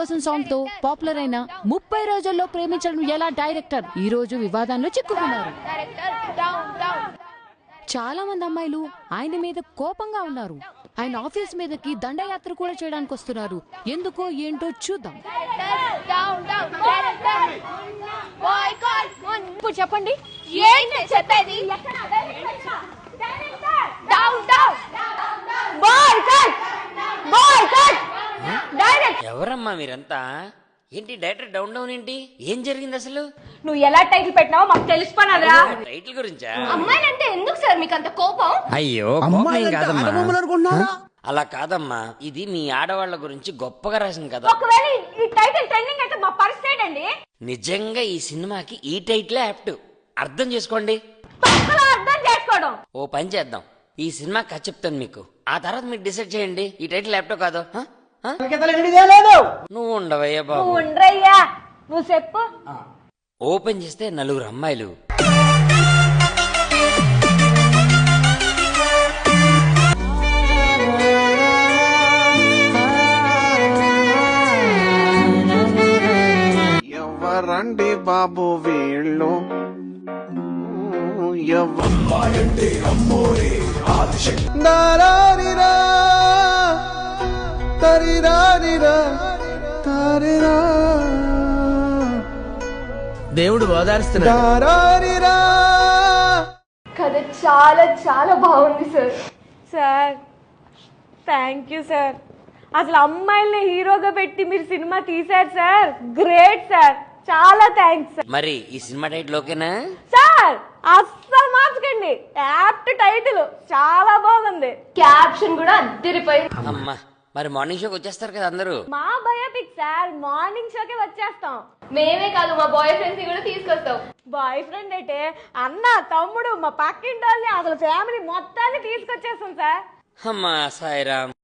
కోసం సాంగ్ తో పాపులర్ అయిన 30 రోజుల్లో ప్రేమించడం ఎలా డైరెక్టర్ ఈ రోజు వివాదంలో చిక్కుకున్నారు. చాలా మంది అమ్మాయిలు ఆయన మీద కోపంగా ఉన్నారు. ఆయన ఆఫీస్ మీదకి దండయాత్ర కూడా చేయడానికి వస్తున్నారు. ఎందుకో ఏంటో చూద్దాం. ఇప్పుడు చెప్పండి, ఎవరమ్మా మీరంతా? ఏంటి డైరెక్టర్ డౌన్ డౌన్ ఏంటి? ఏం జరిగింది అసలు? నువ్వు ఎలా టైటిల్ పెట్టినావో మాకు తెలిసిపోనారా? టైటిల్ గురించా? అమ్మాయిలంటే ఎందుకు సార్ మీకు అంత కోపం? అయ్యో అలా కాదమ్మా, ఇది మీ ఆడవాళ్ల గురించి గొప్పగా రాసిన కదా. ఒకవేళ ఈ టైటిల్ ట్రెండింగ్ అయితే మా పరిస్థితి అండి. నిజంగా ఈ సినిమాకి ఈ టైటిలే యాప్ట్. అర్థం చేసుకోండి. అర్థం చేసుకోవడం. ఓ పని చేద్దాం, ఈ సినిమా కథ చెప్తాను మీకు, ఆ తర్వాత మీరు డిసైడ్ చేయండి ఈ టైటిల్ యాప్టో కాదో. నువ్వు ఉండవయ్యా బాబు. ఉండరయ్యా, నువ్వు చెప్పు. ఓపెన్ చేస్తే 4 అమ్మాయిలు. ఎవరండి బాబు వీళ్ళు? దేవుడు ఓదారుస్తున్నాడు. కథ చాలా చాలా బాగుంది sir. Sir thank you sir. అసలు అమ్మాయిల్ని హీరోగా పెట్టి మీరు సినిమా తీశారు సార్. గ్రేట్ సార్, చాలా థ్యాంక్స్ సార్. మరి ఈ సినిమా టైటిల్ ఓకేనా సార్? అస్సలు మార్చకండి, యాప్ట్ టైటిల్ చాలా బాగుంది. క్యాప్షన్ కూడా అద్దరిపోయింది. అమ్మా, మరి మార్నింగ్ షోకి వచ్చేస్తారు కదా అందరూ? మా బయోపిక్ సార్, మార్నింగ్ షోకే వచ్చేస్తాం. మేమే కాదు, మా బాయ్ ఫ్రెండ్స్ కూడా తీసుకొస్తాం. బాయ్ ఫ్రెండ్ అంటే అన్న, తమ్ముడు, మా పక్కింటి వాళ్ళని, అసలు ఫ్యామిలీ మొత్తాన్ని తీసుకొచ్చేస్తాం సార్. అమ్మా సాయిరామ్.